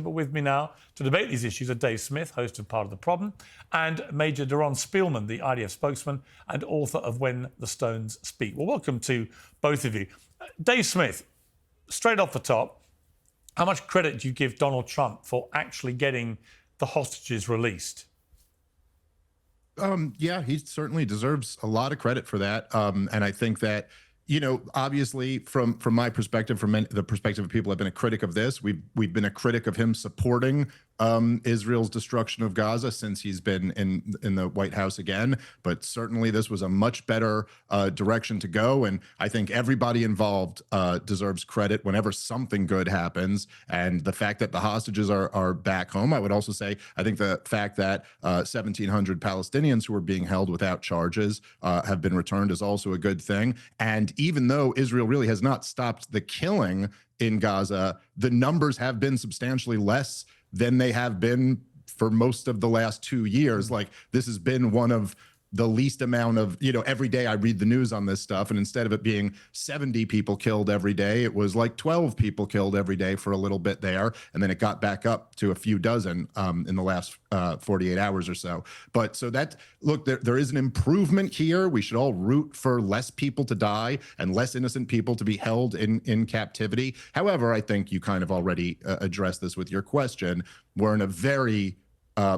But with me now to debate these issues are Dave Smith, host of Part of the Problem, and Major Doron Spielman, the IDF spokesman and author of When the Stones Speak. Well, welcome to both of you. Dave Smith, straight off the top, how much credit do you give Donald Trump for actually getting the hostages released? Yeah, he certainly deserves a lot of credit for that. And I think that, you know, obviously from my perspective, from the perspective of people who have been a critic of this, we've been a critic of him supporting Israel's destruction of Gaza since he's been in the White House again. But certainly this was a much better direction to go. And I think everybody involved deserves credit whenever something good happens. And the fact that the hostages are back home, I would also say, I think the fact that 1,700 Palestinians who are being held without charges have been returned is also a good thing. And even though Israel really has not stopped the killing in Gaza, the numbers have been substantially less than they have been for most of the last 2 years. Like, this has been one of the least amount of, you know, every day I read the news on this stuff, and instead of it being 70 people killed every day, it was like 12 people killed every day for a little bit there, and then it got back up to a few dozen in the last 48 hours or so. But so that, look, there is an improvement here. We should all root for less people to die and less innocent people to be held in captivity. However, I think you kind of already addressed this with your question. We're in a very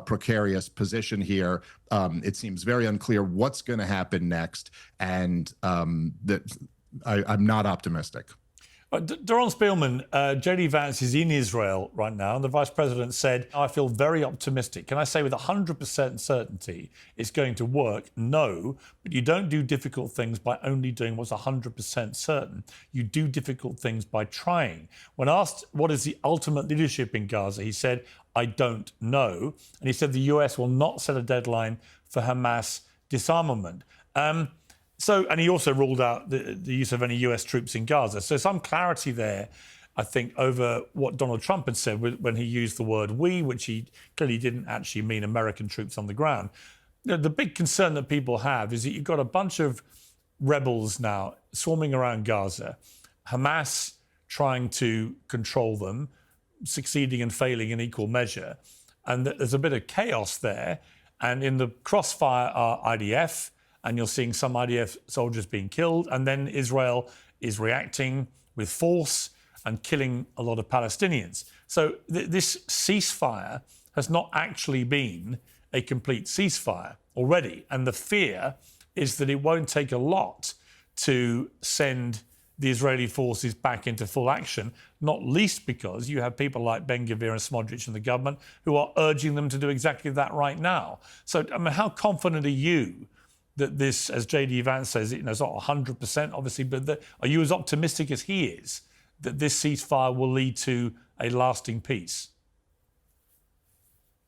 precarious position here. It seems very unclear what's going to happen next, and that I'm not optimistic. Doron Spielman, J.D. Vance is in Israel right now, and the Vice President said, I feel very optimistic. Can I say with 100% certainty it's going to work? No, but you don't do difficult things by only doing what's 100% certain. You do difficult things by trying. When asked what is the ultimate leadership in Gaza, he said, I don't know. And he said the US will not set a deadline for Hamas disarmament. And he also ruled out the use of any US troops in Gaza. So some clarity there, I think, over what Donald Trump had said when he used the word we, which he clearly didn't actually mean American troops on the ground. You know, the big concern that people have is that you've got a bunch of rebels now swarming around Gaza, Hamas trying to control them, succeeding and failing in equal measure. And there's a bit of chaos there. And in the crossfire are IDF, and you're seeing some IDF soldiers being killed. And then Israel is reacting with force and killing a lot of Palestinians. So this ceasefire has not actually been a complete ceasefire already. And the fear is that it won't take a lot to send the Israeli forces back into full action, not least because you have people like Ben-Gvir and Smotrich in the government who are urging them to do exactly that right now. So, I mean, how confident are you that this, as J.D. Vance says, you know, it's not 100%, obviously, but are you as optimistic as he is that this ceasefire will lead to a lasting peace?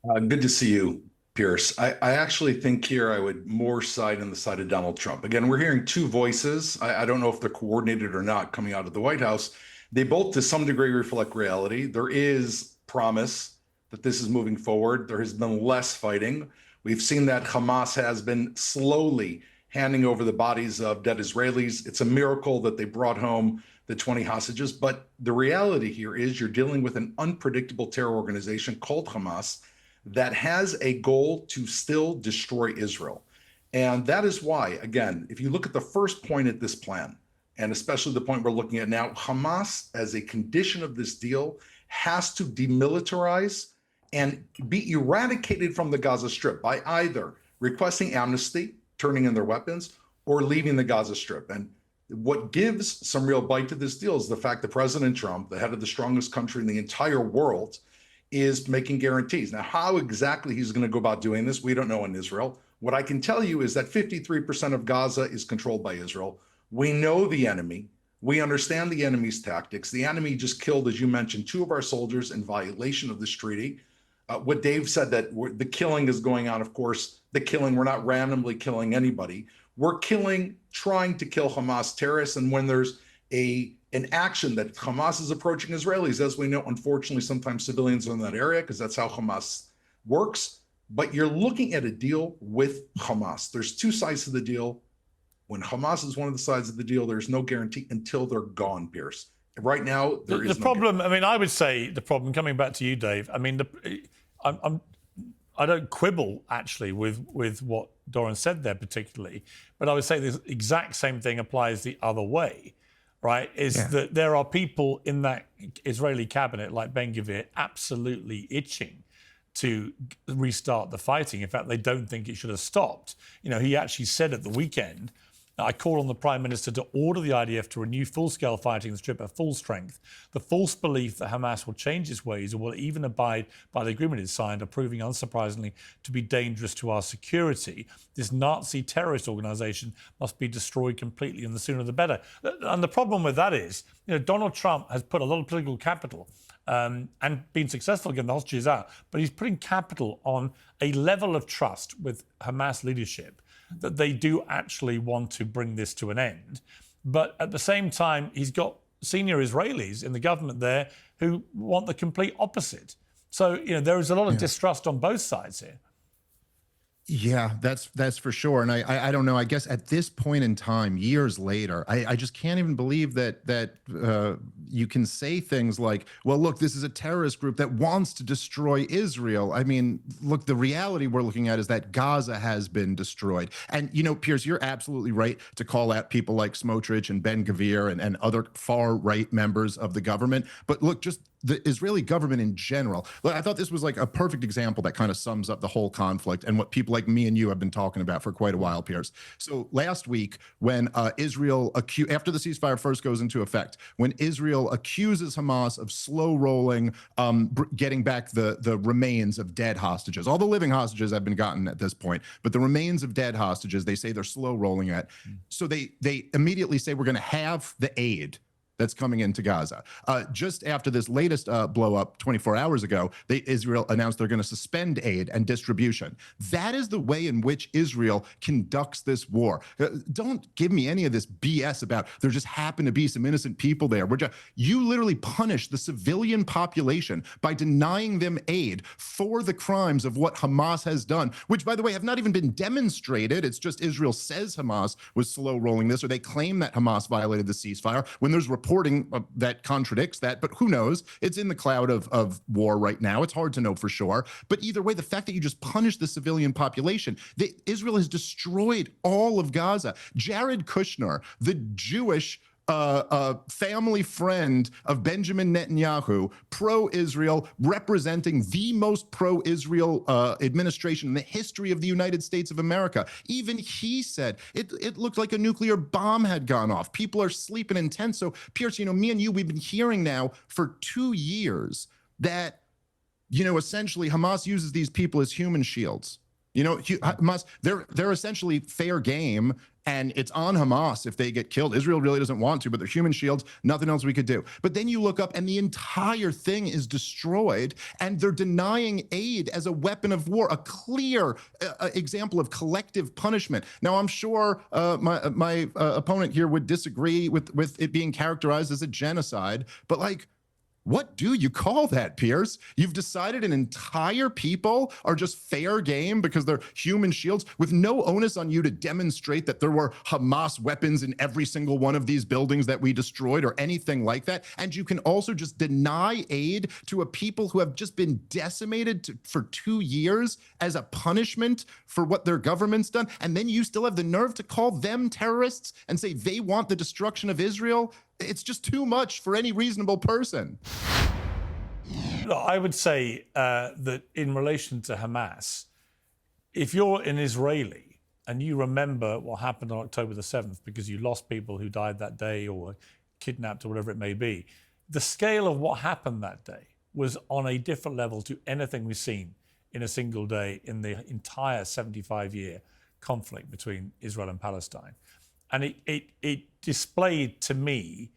Good to see you, Piers. I actually think here I would more side on the side of Donald Trump. Again, we're hearing two voices. I don't know if they're coordinated or not coming out of the White House. They both, to some degree, reflect reality. There is promise that this is moving forward. There has been less fighting. We've seen that Hamas has been slowly handing over the bodies of dead Israelis. It's a miracle that they brought home the 20 hostages. But the reality here is you're dealing with an unpredictable terror organization called Hamas that has a goal to still destroy Israel. And that is why, again, if you look at the first point at this plan, and especially the point we're looking at now, Hamas, as a condition of this deal, has to demilitarize and be eradicated from the Gaza Strip by either requesting amnesty, turning in their weapons, or leaving the Gaza Strip. And what gives some real bite to this deal is the fact that President Trump, the head of the strongest country in the entire world, is making guarantees. Now, how exactly he's going to go about doing this, we don't know in Israel. What I can tell you is that 53% of Gaza is controlled by Israel. We know the enemy. We understand the enemy's tactics. The enemy just killed, as you mentioned, 2 of our soldiers in violation of this treaty. What Dave said, that the killing is going on, of course, the killing, we're not randomly killing anybody. We're trying to kill Hamas terrorists. And when there's an action that Hamas is approaching Israelis, as we know, unfortunately, sometimes civilians are in that area because that's how Hamas works. But you're looking at a deal with Hamas. There's 2 sides to the deal. When Hamas is one of the sides of the deal, there's no guarantee until they're gone, Piers. Right now, there is the problem. I mean, I would say the problem. Coming back to you, Dave. I mean, I don't quibble actually with what Doron said there particularly, but I would say the exact same thing applies the other way, right? That there are people in that Israeli cabinet like Ben-Gvir absolutely itching to restart the fighting. In fact, they don't think it should have stopped. You know, he actually said at the weekend, I call on the Prime Minister to order the IDF to renew full-scale fighting in the Strip at full strength. The false belief that Hamas will change its ways or will even abide by the agreement it signed are proving, unsurprisingly, to be dangerous to our security. This Nazi terrorist organisation must be destroyed completely, and the sooner the better. And the problem with that is, you know, Donald Trump has put a lot of political capital and been successful getting the hostages out, but he's putting capital on a level of trust with Hamas leadership that they do actually want to bring this to an end. But at the same time, he's got senior Israelis in the government there who want the complete opposite. So, you know, there is a lot of distrust on both sides here. Yeah, that's for sure. And I don't know. I guess at this point in time, years later, I just can't even believe that you can say things like, well, look, this is a terrorist group that wants to destroy Israel. I mean, look, the reality we're looking at is that Gaza has been destroyed. And, you know, Piers, you're absolutely right to call out people like Smotrich and Ben-Gvir and other far-right members of the government. But look, just the Israeli government in general. Look, I thought this was like a perfect example that kind of sums up the whole conflict and what people like me and you have been talking about for quite a while, Piers. So last week, when Israel, after the ceasefire first goes into effect, when Israel accuses Hamas of slow rolling, getting back the remains of dead hostages. All the living hostages have been gotten at this point, but the remains of dead hostages, they say they're slow rolling at. So they immediately say we're going to have the aid that's coming into Gaza. Just after this latest blow up 24 hours ago, Israel announced they're going to suspend aid and distribution. That is the way in which Israel conducts this war. Don't give me any of this BS about there just happen to be some innocent people there. You literally punish the civilian population by denying them aid for the crimes of what Hamas has done, which, by the way, have not even been demonstrated. It's just Israel says Hamas was slow rolling this, or they claim that Hamas violated the ceasefire when there's reporting that contradicts that, but who knows? It's in the cloud of war right now. It's hard to know for sure. But either way, the fact that you just punish the civilian population, Israel has destroyed all of Gaza. Jared Kushner, the Jewish family friend of Benjamin Netanyahu, pro-Israel, representing the most pro-Israel administration in the history of the United States of America. Even he said it looked like a nuclear bomb had gone off. People are sleeping in tents. So, Piers, you know, me and you, we've been hearing now for 2 years that, you know, essentially Hamas uses these people as human shields. You know, Hamas, they're essentially fair game, and it's on Hamas if they get killed. Israel really doesn't want to, but they're human shields, nothing else we could do. But then you look up and the entire thing is destroyed, and they're denying aid as a weapon of war, a clear example of collective punishment. Now, I'm sure my opponent here would disagree with it being characterized as a genocide, but like, what do you call that, Piers? You've decided an entire people are just fair game because they're human shields with no onus on you to demonstrate that there were Hamas weapons in every single one of these buildings that we destroyed or anything like that. And you can also just deny aid to a people who have just been decimated for 2 years as a punishment for what their government's done. And then you still have the nerve to call them terrorists and say they want the destruction of Israel. It's just too much for any reasonable person. Look, I would say that in relation to Hamas, if you're an Israeli and you remember what happened on October the 7th because you lost people who died that day or were kidnapped or whatever it may be, the scale of what happened that day was on a different level to anything we've seen in a single day in the entire 75-year conflict between Israel and Palestine. And it displayed to me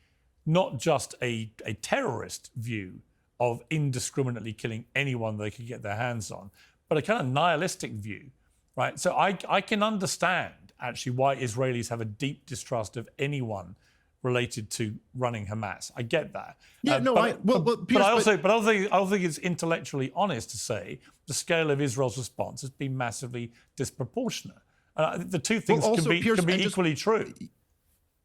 not just a terrorist view of indiscriminately killing anyone they could get their hands on, but a kind of nihilistic view, right? So I can understand actually why Israelis have a deep distrust of anyone related to running Hamas. I get that. Yeah, no, but I also think it's intellectually honest to say the scale of Israel's response has been massively disproportionate. The two things can be equally true.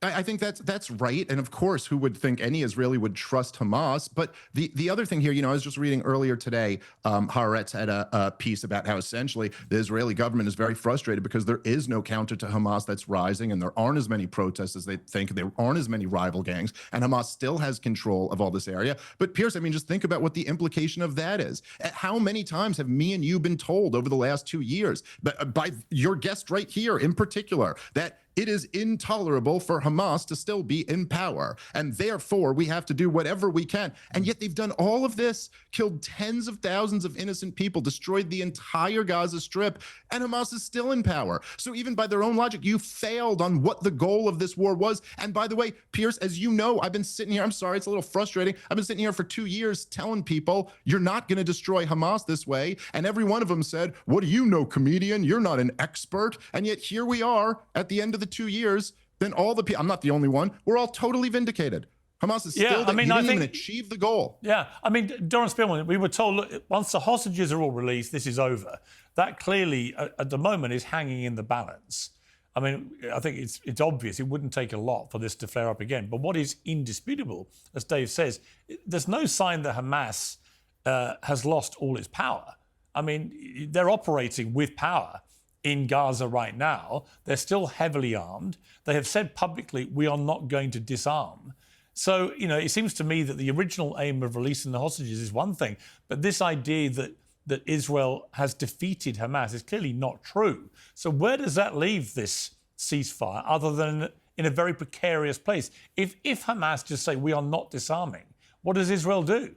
I think that's right. And of course, who would think any Israeli would trust Hamas? But the other thing here, I was just reading earlier today, Haaretz had a piece about how essentially the Israeli government is very frustrated because there is no counter to Hamas that's rising, and there aren't as many protests as they think. There aren't as many rival gangs, and Hamas still has control of all this area. But Piers, I mean, just think about what the implication of that is. How many times have me and you been told over the last 2 years, by your guest right here in particular, that it is intolerable for Hamas to still be in power, and therefore we have to do whatever we can. And yet they've done all of this, killed tens of thousands of innocent people, destroyed the entire Gaza Strip, and Hamas is still in power. So even by their own logic, you failed on what the goal of this war was. And by the way, Piers, as you know, I've been sitting here, I'm sorry, it's a little frustrating. I've been sitting here for 2 years telling people, you're not going to destroy Hamas this way. And every one of them said, what do you know, comedian? You're not an expert. And yet here we are at the end of the 2 years, then all the people, I'm not the only one, we're all totally vindicated. Hamas is still, I didn't even achieve the goal. Yeah, I mean, Doron Spielman, we were told, look, once the hostages are all released, this is over. That clearly, at the moment, is hanging in the balance. I mean, I think it's obvious it wouldn't take a lot for this to flare up again. But what is indisputable, as Dave says, there's no sign that Hamas has lost all its power. I mean, they're operating with power in Gaza right now. They're still heavily armed. They have said publicly, we are not going to disarm. So, it seems to me that the original aim of releasing the hostages is one thing, but this idea that Israel has defeated Hamas is clearly not true. So where does that leave this ceasefire other than in a very precarious place? If Hamas just say, we are not disarming, what does Israel do?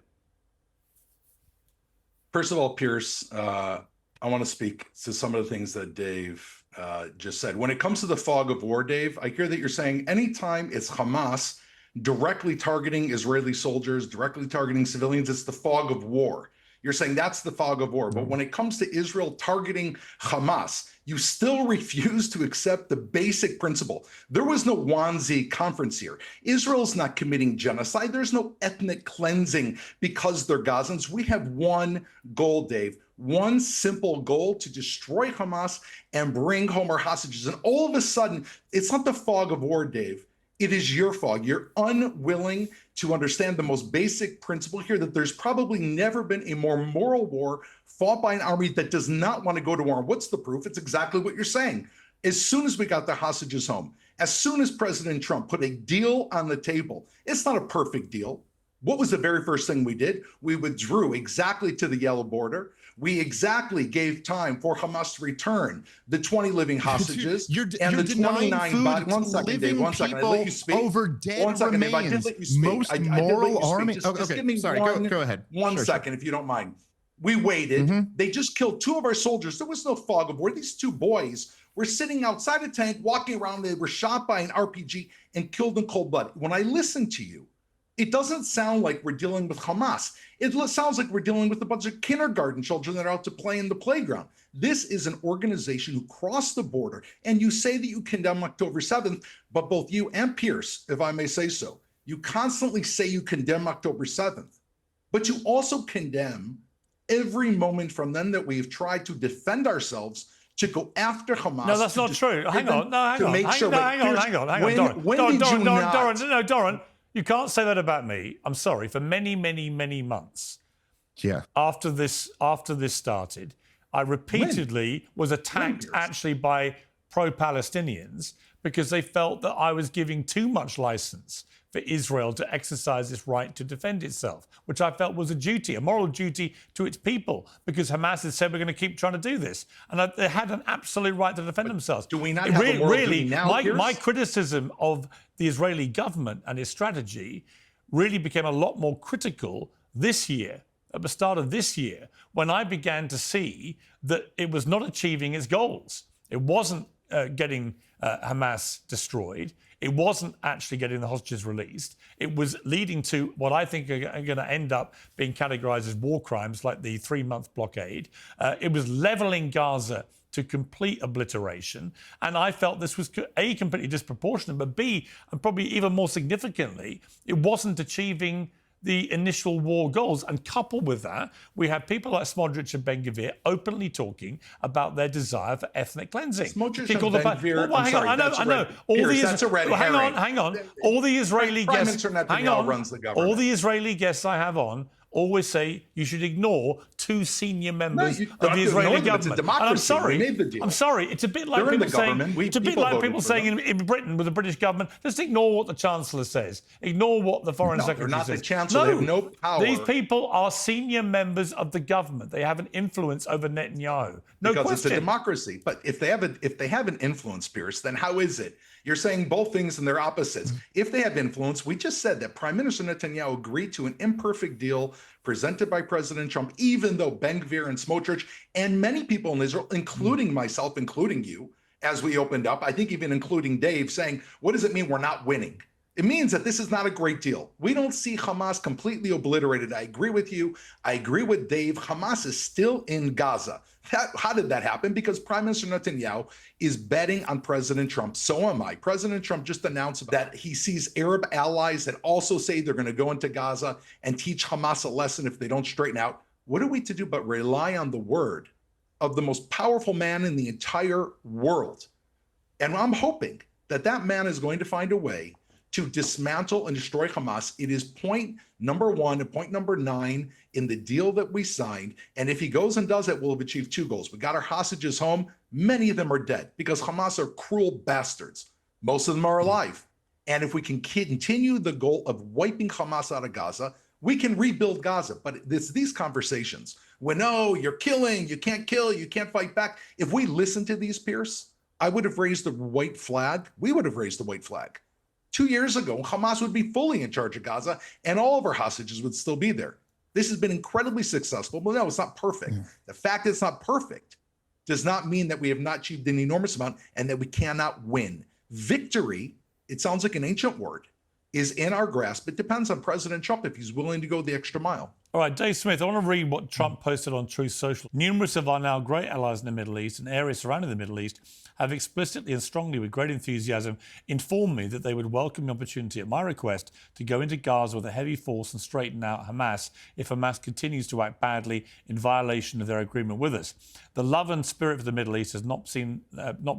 First of all, Piers, I want to speak to some of the things that Dave just said. When it comes to the fog of war, Dave, I hear that you're saying anytime it's Hamas directly targeting Israeli soldiers, directly targeting civilians, it's the fog of war. You're saying that's the fog of war. But when it comes to Israel targeting Hamas, you still refuse to accept the basic principle. There was no Wannsee conference here. Israel's not committing genocide. There's no ethnic cleansing because they're Gazans. We have one goal, Dave. One simple goal: to destroy Hamas and bring home our hostages. And all of a sudden, it's not the fog of war, Dave. It is your fog. You're unwilling to understand the most basic principle here, that there's probably never been a more moral war fought by an army that does not want to go to war. What's the proof? It's exactly what you're saying. As soon as we got the hostages home, as soon as President Trump put a deal on the table, it's not a perfect deal. What was the very first thing we did? We withdrew exactly to the yellow border. We exactly gave time for Hamas to return the 20 living hostages and the 29 bodies. One second, Dave. One second. I let you speak. Over dead 1 second, Dave. I did let you speak. Most moral army. Just give me sorry. Go ahead. One second, if you don't mind. We waited. They just killed 2 of our soldiers. There was no fog of war. These 2 boys were sitting outside a tank, walking around. They were shot by an RPG and killed in cold blood. When I listen to you, it doesn't sound like we're dealing with Hamas. It sounds like we're dealing with a bunch of kindergarten children that are out to play in the playground. This is an organization who crossed the border, and you say that you condemn October 7th, but both you and Piers, if I may say so, you constantly say you condemn October 7th, but you also condemn every moment from then that we've tried to defend ourselves to go after Hamas. No, that's not true. Hang on, Doron, you can't say that about me. I'm sorry. For many, many, many months, after this started, I repeatedly was attacked actually by pro-Palestinians because they felt that I was giving too much license for Israel to exercise its right to defend itself, which I felt was a duty, a moral duty to its people, because Hamas had said we're going to keep trying to do this. And they had an absolute right to defend themselves. Do we not have a moral duty now, Piers? My criticism of the Israeli government and its strategy really became a lot more critical this year, at the start of this year, when I began to see that it was not achieving its goals. It wasn't getting Hamas destroyed. It wasn't actually getting the hostages released. It was leading to what I think are going to end up being categorized as war crimes, like the 3-month blockade. It was leveling Gaza to complete obliteration. And I felt this was, A, completely disproportionate, but B, and probably even more significantly, it wasn't achieving the initial war goals. And coupled with that, we have people like Smotrich and Ben-Gvir openly talking about their desire for ethnic cleansing. Smotrich People and Ben-Gvir, well, hang on, I know. That's a red herring. Hang on. All the Israeli Prime guests, Minister Netanyahu runs the government. all the Israeli guests I have on always say you should ignore two senior members of the Israeli government. And I'm sorry, it's a bit like people saying, it's a bit like people saying in Britain with the British government, just ignore what the Chancellor says, ignore what the Foreign Secretary they're not says. The Chancellor. They have no power. These people are senior members of the government. They have an influence over Netanyahu. No because question. It's a democracy. But if they have an influence, Piers, then how is it? You're saying both things and they're opposites. If they have influence, we just said that Prime Minister Netanyahu agreed to an imperfect deal presented by President Trump, even though Ben-Gvir and Smotrich and many people in Israel, including myself, including you, as we opened up, I think even including Dave, saying, what does it mean we're not winning? It means that this is not a great deal. We don't see Hamas completely obliterated. I agree with you. I agree with Dave. Hamas is still in Gaza. How did that happen? Because Prime Minister Netanyahu is betting on President Trump. So am I. President Trump just announced that he sees Arab allies that also say they're going to go into Gaza and teach Hamas a lesson if they don't straighten out. What are we to do but rely on the word of the most powerful man in the entire world? And I'm hoping that that man is going to find a way to dismantle and destroy Hamas. It is point number 1 and point number 9 in the deal that we signed. And if he goes and does it, we'll have achieved 2 goals. We got our hostages home. Many of them are dead because Hamas are cruel bastards. Most of them are alive. And if we can continue the goal of wiping Hamas out of Gaza, we can rebuild Gaza. But it's these conversations when, no, you're killing, you can't kill, you can't fight back. If we listen to these, Piers, I would have raised the white flag. We would have raised the white flag. 2 years ago, Hamas would be fully in charge of Gaza and all of our hostages would still be there. This has been incredibly successful, but no, it's not perfect. The fact that it's not perfect does not mean that we have not achieved an enormous amount and that we cannot win. Victory, it sounds like an ancient word, is in our grasp. It depends on President Trump if he's willing to go the extra mile. All right, Dave Smith, I want to read what Trump posted on Truth Social. Numerous of our now great allies in the Middle East and areas surrounding the Middle East have explicitly and strongly, with great enthusiasm, informed me that they would welcome the opportunity at my request to go into Gaza with a heavy force and straighten out Hamas if Hamas continues to act badly in violation of their agreement with us. The love and spirit for the Middle East has not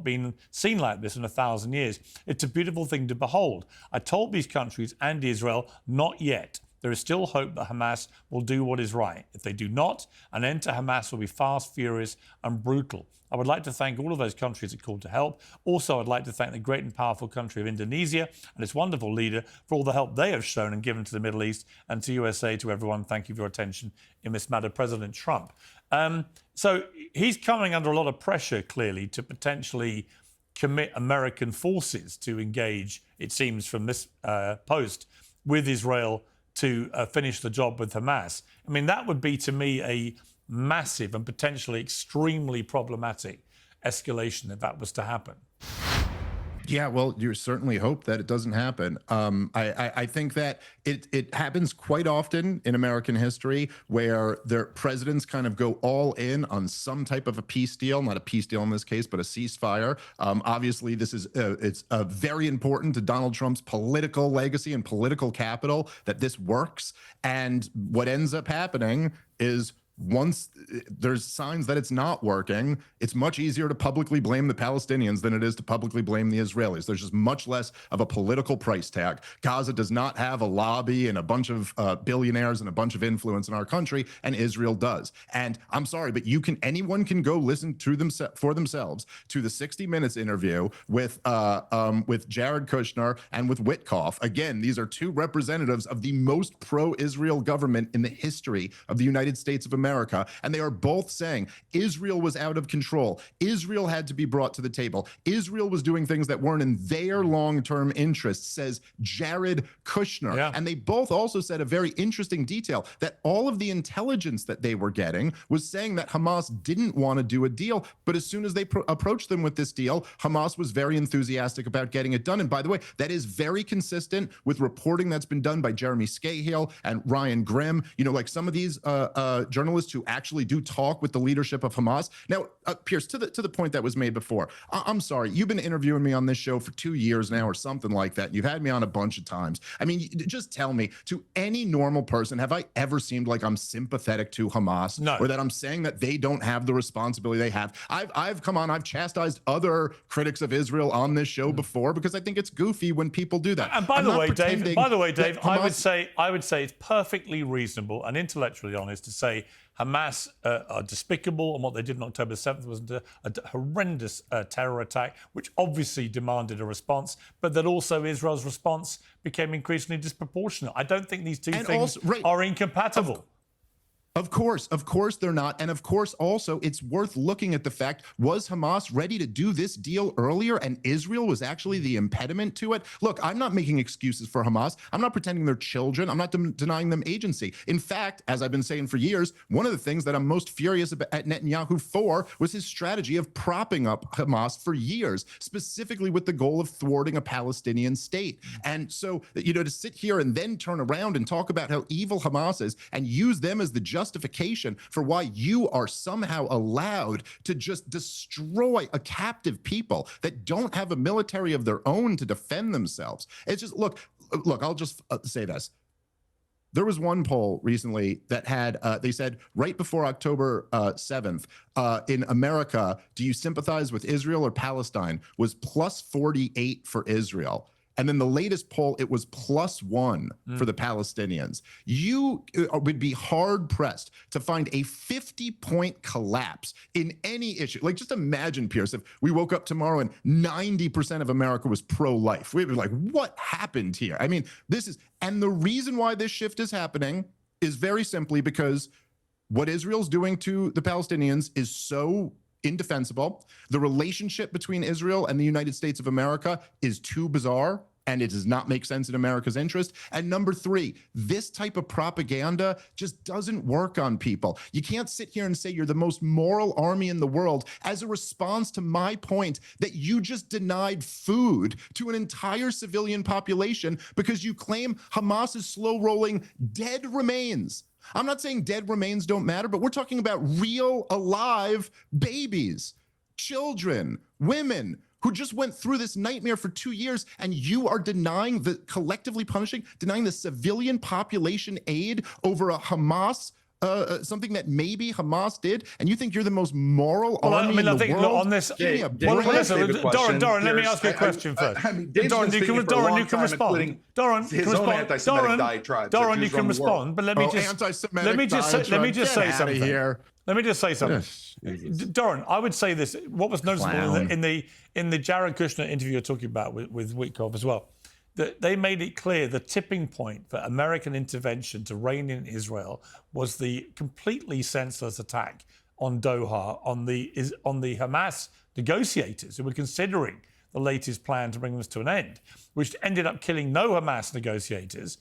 been seen like this in 1,000 years. It's a beautiful thing to behold. I told these countries and Israel, not yet. There is still hope that Hamas will do what is right. If they do not, an end to Hamas will be fast, furious, and brutal. I would like to thank all of those countries that called to help. Also, I'd like to thank the great and powerful country of Indonesia and its wonderful leader for all the help they have shown and given to the Middle East and to USA, to everyone. Thank you for your attention in this matter, President Trump. So he's coming under a lot of pressure, clearly, to potentially commit American forces to engage, it seems from this post, with Israel to finish the job with Hamas. I mean, that would be, to me, a massive and potentially extremely problematic escalation if that was to happen. Yeah, well, you certainly hope that it doesn't happen. I think that it happens quite often in American history where their presidents kind of go all in on some type of a peace deal, not a peace deal in this case, but a ceasefire. Obviously, this is it's very important to Donald Trump's political legacy and political capital that this works. And what ends up happening is, once there's signs that it's not working, it's much easier to publicly blame the Palestinians than it is to publicly blame the Israelis. There's just much less of a political price tag. Gaza does not have a lobby and a bunch of billionaires and a bunch of influence in our country, and Israel does. And I'm sorry, but anyone can go listen to them for themselves to the 60 Minutes interview with Jared Kushner and with Witkoff. Again, these are two representatives of the most pro-Israel government in the history of the United States of America, and they are both saying Israel was out of control. Israel had to be brought to the table. Israel was doing things that weren't in their long-term interests, says Jared Kushner. Yeah. And they both also said a very interesting detail, that all of the intelligence that they were getting was saying that Hamas didn't want to do a deal, but as soon as they approached them with this deal, Hamas was very enthusiastic about getting it done. And by the way, that is very consistent with reporting that's been done by Jeremy Scahill and Ryan Grimm. You know, like some of these journalists journalists who actually do talk with the leadership of Hamas. Now, Piers, to the point that was made before, I'm sorry, you've been interviewing me on this show for 2 years now or something like that. You've had me on a bunch of times. I mean, just tell me, to any normal person, have I ever seemed like I'm sympathetic to Hamas? No. Or that I'm saying that they don't have the responsibility they have? I've come on, I've chastised other critics of Israel on this show before because I think it's goofy when people do that. And by the way, Dave, I would say it's perfectly reasonable and intellectually honest to say Hamas are despicable, and what they did on October 7th was a horrendous terror attack, which obviously demanded a response, but that also Israel's response became increasingly disproportionate. I don't think these two things are incompatible. Of course they're not. And of course, also, it's worth looking at the fact, was Hamas ready to do this deal earlier and Israel was actually the impediment to it? Look, I'm not making excuses for Hamas. I'm not pretending they're children. I'm not denying them agency. In fact, as I've been saying for years, one of the things that I'm most furious about at Netanyahu for was his strategy of propping up Hamas for years, specifically with the goal of thwarting a Palestinian state. And so, to sit here and then turn around and talk about how evil Hamas is and use them as the justification for why you are somehow allowed to just destroy a captive people that don't have a military of their own to defend themselves. It's just, look, I'll just say this. There was one poll recently that had, they said right before October 7th, in America, do you sympathize with Israel or Palestine, was plus 48 for Israel. And then the latest poll, it was +1 for the Palestinians. You would be hard pressed to find a 50-point collapse in any issue. Like, just imagine, Piers, if we woke up tomorrow and 90% of America was pro-life. We'd be like, what happened here? I mean, and the reason why this shift is happening is very simply because what Israel's doing to the Palestinians is so indefensible. The relationship between Israel and the United States of America is too bizarre, and it does not make sense in America's interest. And number three, this type of propaganda just doesn't work on people. You can't sit here and say you're the most moral army in the world as a response to my point that you just denied food to an entire civilian population because you claim Hamas is slow rolling dead remains. I'm not saying dead remains don't matter, but we're talking about real, alive babies, children, women who just went through this nightmare for 2 years, and you are denying collectively denying the civilian population aid over a Hamas, something that maybe Hamas did, and you think you're the most moral army in the world? Look, on this, Doron, let me ask you a question first. Doron, you can respond. Doron, his own anti-Semitic diatribe. Doron, you can respond, but let me just say something. Let me just say something. Doron, I would say this. What was noticeable in the Jared Kushner interview you're talking about with Witkoff as well, that they made it clear the tipping point for American intervention to rein in Israel was the completely senseless attack on Doha, on the Hamas negotiators who were considering the latest plan to bring this to an end, which ended up killing no Hamas negotiators,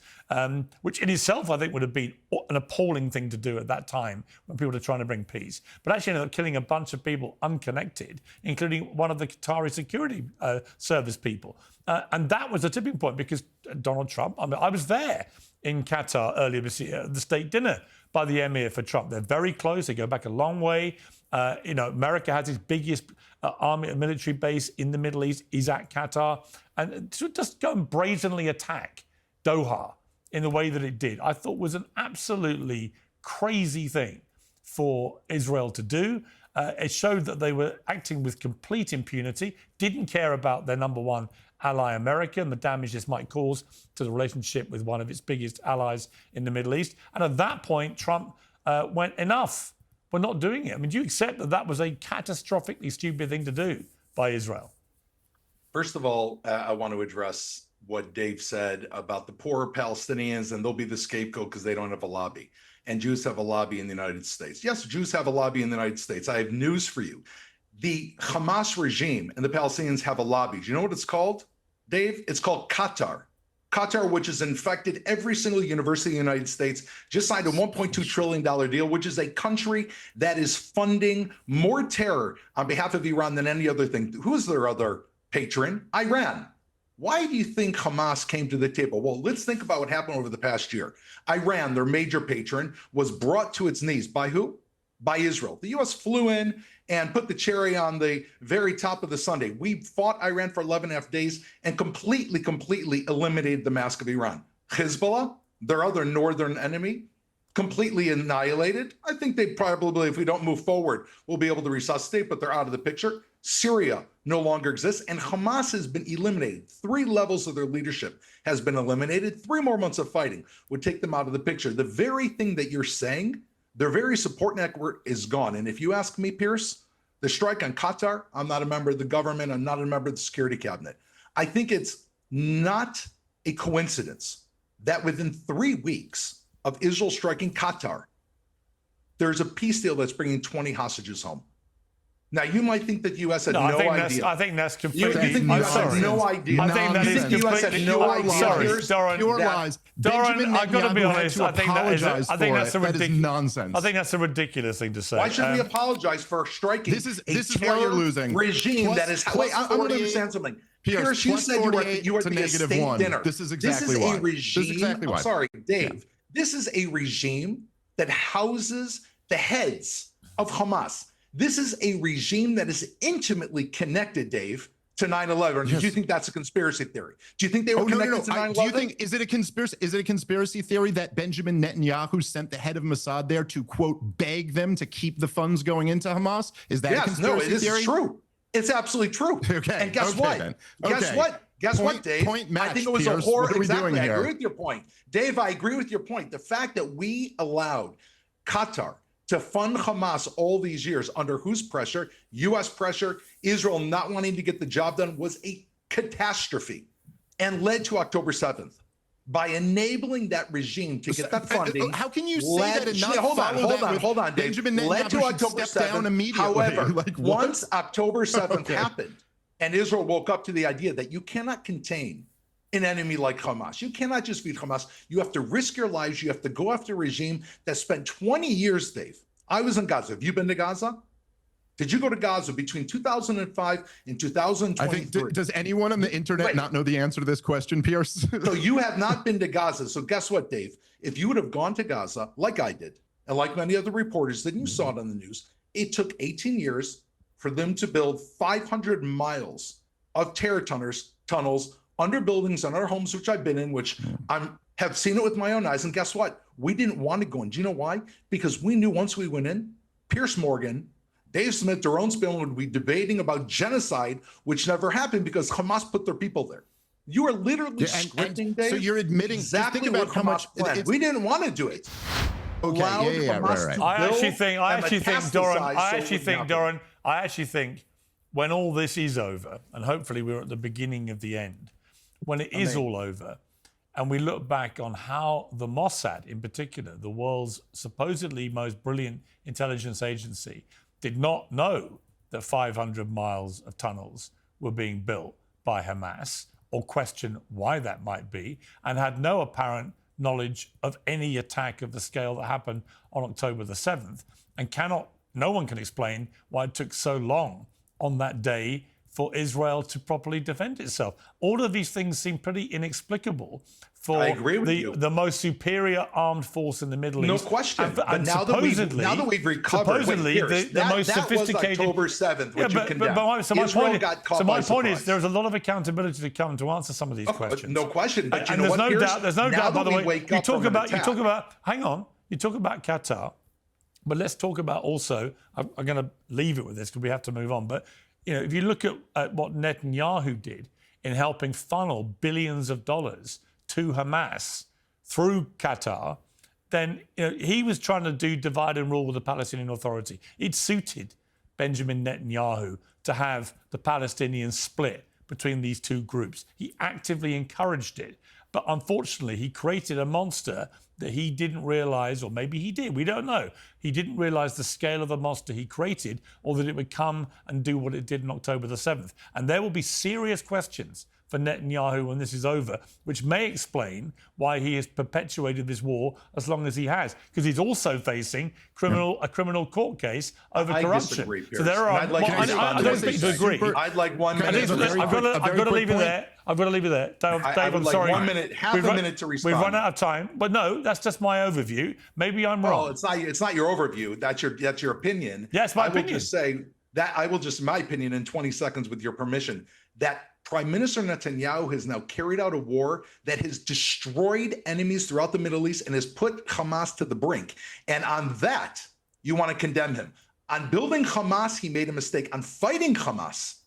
which in itself I think would have been an appalling thing to do at that time when people were trying to bring peace, but actually ended up killing a bunch of people unconnected, including one of the Qatari security service people. And that was a tipping point because Donald Trump, I was there in Qatar earlier this year, the state dinner by the emir for Trump. They're very close. They go back a long way. America has its biggest army military base in the Middle East is at Qatar. And to just go and brazenly attack Doha in the way that it did, I thought was an absolutely crazy thing for Israel to do. It showed that they were acting with complete impunity, didn't care about their number one ally, America, and the damage this might cause to the relationship with one of its biggest allies in the Middle East. And at that point, Trump went, enough. We're not doing it. I mean, do you accept that that was a catastrophically stupid thing to do by Israel? First of all, I want to address what Dave said about the poor Palestinians, and they'll be the scapegoat because they don't have a lobby. And Jews have a lobby in the United States. Yes, Jews have a lobby in the United States. I have news for you. The Hamas regime and the Palestinians have a lobby. Do you know what it's called, Dave? It's called Qatar. Qatar, which has infected every single university in the United States, just signed a $1.2 trillion deal, which is a country that is funding more terror on behalf of Iran than any other thing. Who is their other patron? Iran. Why do you think Hamas came to the table? Well, let's think about what happened over the past year. Iran, their major patron, was brought to its knees by who? By Israel. The U.S. flew in and put the cherry on the very top of the sundae. We fought Iran for 11.5 days and completely eliminated the mask of Iran. Hezbollah, their other northern enemy, completely annihilated. I think they probably, if we don't move forward, we'll be able to resuscitate, but they're out of the picture. Syria no longer exists, and Hamas has been eliminated. 3 levels of their leadership has been eliminated. 3 more months of fighting would take them out of the picture. The very thing that you're saying, their very support network is gone. And if you ask me, Piers, the strike on Qatar, I'm not a member of the government, I'm not a member of the security cabinet. I think it's not a coincidence that within 3 weeks of Israel striking Qatar, there's a peace deal that's bringing 20 hostages home. Now, you might think that the U.S. had no idea. I think that's completely... You think the U.S. had no idea. I think that is completely... Sorry, Doron. Doron, I've got to be honest. I think that's a ridiculous nonsense. I think that's a ridiculous thing to say. Why should we apologize for striking this is why you're losing. Regime that is... Wait, I'm going to understand something. Pierce, you said you were at the state dinner. This is exactly why. This is a regime... This is exactly why. I'm sorry, Dave. Yeah. This is a regime that houses the heads of Hamas. This is a regime that is intimately connected, Dave, to 9/11. Yes. Do you think that's a conspiracy theory? Do you think they were connected to 9/11? Do you think is it a conspiracy theory that Benjamin Netanyahu sent the head of Mossad there to quote beg them to keep the funds going into Hamas? Is that a conspiracy theory? It's true. It's absolutely true. Okay. And guess what? Then. Guess what? Guess what, Dave? Point match, I think it was Piers. a horror. What are we exactly. doing here? I agree with your point, Dave. I agree with your point. The fact that we allowed Qatar to fund Hamas all these years under whose pressure? U.S. pressure, Israel not wanting to get the job done was a catastrophe and led to October 7th. By enabling that regime to get that funding. How can you say that and not hold on, Dave. Benjamin led to October 7th. Immediately. However, once October 7th happened and Israel woke up to the idea that you cannot contain an enemy like Hamas. You cannot just beat Hamas. You have to risk your lives. You have to go after a regime that spent 20 years, Dave. I was in Gaza. Have you been to Gaza? Did you go to Gaza between 2005 and 2023? I think, does anyone on the internet not know the answer to this question, Piers? So you have not been to Gaza. So guess what, Dave? If you would have gone to Gaza, like I did, and like many other reporters, then you saw it on the news, it took 18 years for them to build 500 miles of terror tunnels under buildings and our homes, which I've been in, which have seen it with my own eyes. And guess what? We didn't want to go in. Do you know why? Because we knew once we went in, Piers Morgan, Dave Smith, Doron Spielman would be debating about genocide, which never happened because Hamas put their people there. You are literally scripting, Dave. So you're admitting exactly think about what how Hamas much planned. We didn't want to do it. Okay, right. I actually think, Doron, I actually think when all this is over, and hopefully we're at the beginning of the end, when it is all over, and we look back on how the Mossad, in particular, the world's supposedly most brilliant intelligence agency, did not know that 500 miles of tunnels were being built by Hamas, or question why that might be, and had no apparent knowledge of any attack of the scale that happened on October the 7th, and no one can explain why it took so long on that day for Israel to properly defend itself. All of these things seem pretty inexplicable for the most superior armed force in the Middle East. No question. And now that we've recovered, the most sophisticated. That was October 7th, which you condemned. So my point is, there's a lot of accountability to come to answer some of these questions. No question. But you know what, there's no doubt. By the way, you talk about Qatar, but let's talk about also. I'm going to leave it with this because we have to move on. But you know, if you look at what Netanyahu did in helping funnel billions of dollars to Hamas through Qatar, then he was trying to do divide and rule with the Palestinian Authority. It suited Benjamin Netanyahu to have the Palestinians split between these two groups. He actively encouraged it. But unfortunately, he created a monster that he didn't realize, or maybe he did, we don't know. He didn't realize the scale of the monster he created, or that it would come and do what it did on October the 7th. And there will be serious questions for Netanyahu when this is over, which may explain why he has perpetuated this war as long as he has, because he's also facing a criminal court case over corruption. Disagree, Piers. So there are. I'd like to I respond don't to expect you to this. agree. I'd like 1 minute. I've got to leave it there. I've got to leave it there. Dave, I would I'm like sorry. 1 minute, half a minute to respond. We've run out of time, but no, that's just my overview. Maybe I'm wrong. Well, it's not your overview. That's your opinion. Yeah, it's my opinion. I will just say that my opinion in 20 seconds with your permission, that Prime Minister Netanyahu has now carried out a war that has destroyed enemies throughout the Middle East and has put Hamas to the brink. And on that, you want to condemn him. On building Hamas, he made a mistake. On fighting Hamas,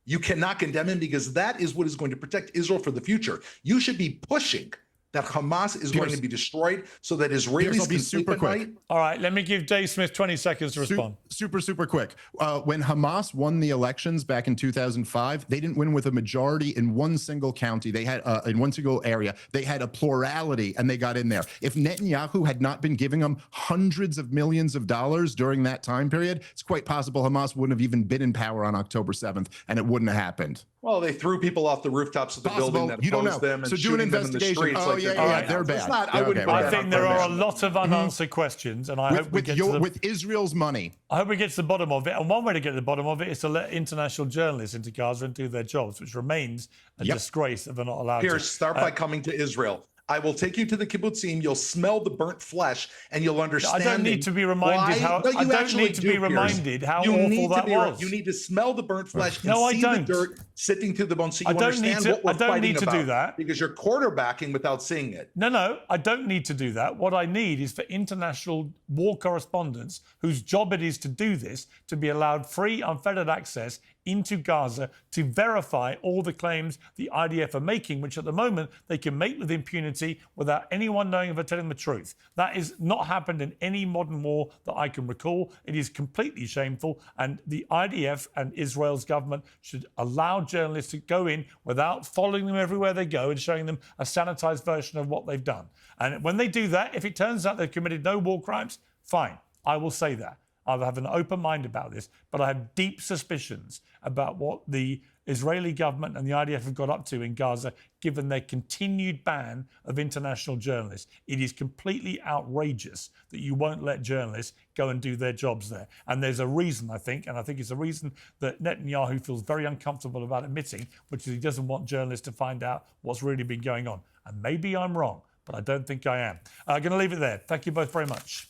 you cannot condemn him, because that is what is going to protect Israel for the future. You should be pushing that Hamas is going to be destroyed so that Israelis can sleep at night. All right, let me give Dave Smith 20 seconds to respond. Super quick. When Hamas won the elections back in 2005, they didn't win with a majority in one single county. They had in one single area. They had a plurality, and they got in there. If Netanyahu had not been giving them hundreds of millions of dollars during that time period, it's quite possible Hamas wouldn't have even been in power on October 7th, and it wouldn't have happened. Well, they threw people off the rooftops of the building that opposed them and shooting them in the streets. Oh, yeah, they're bad. I think there are a lot of unanswered questions, and I hope we get with Israel's money. I hope we get to the bottom of it. And one way to get to the bottom of it is to let international journalists into Gaza and do their jobs, which remains a disgrace if they're not allowed to. Piers, start by coming to Israel. I will take you to the kibbutzim. You'll smell the burnt flesh, and you'll understand. I don't need to be reminded how. I don't need to be reminded how awful that was. You need to smell the burnt flesh and see the dirt sifting through the bones, so you understand what we're fighting about. I don't need to do that because you're quarterbacking without seeing it. No, I don't need to do that. What I need is for international war correspondents whose job it is to do this to be allowed free, unfettered access into Gaza to verify all the claims the IDF are making, which at the moment they can make with impunity without anyone knowing if they're telling the truth. That has not happened in any modern war that I can recall. It is completely shameful, and the IDF and Israel's government should allow journalists to go in without following them everywhere they go and showing them a sanitized version of what they've done. And when they do that, if it turns out they've committed no war crimes, fine, I will say that. I have an open mind about this, but I have deep suspicions about what the Israeli government and the IDF have got up to in Gaza, given their continued ban of international journalists. It is completely outrageous that you won't let journalists go and do their jobs there. And there's a reason, I think, and I think it's a reason that Netanyahu feels very uncomfortable about admitting, which is he doesn't want journalists to find out what's really been going on. And maybe I'm wrong, but I don't think I am. I'm going to leave it there. Thank you both very much.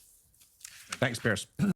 Thanks, Piers.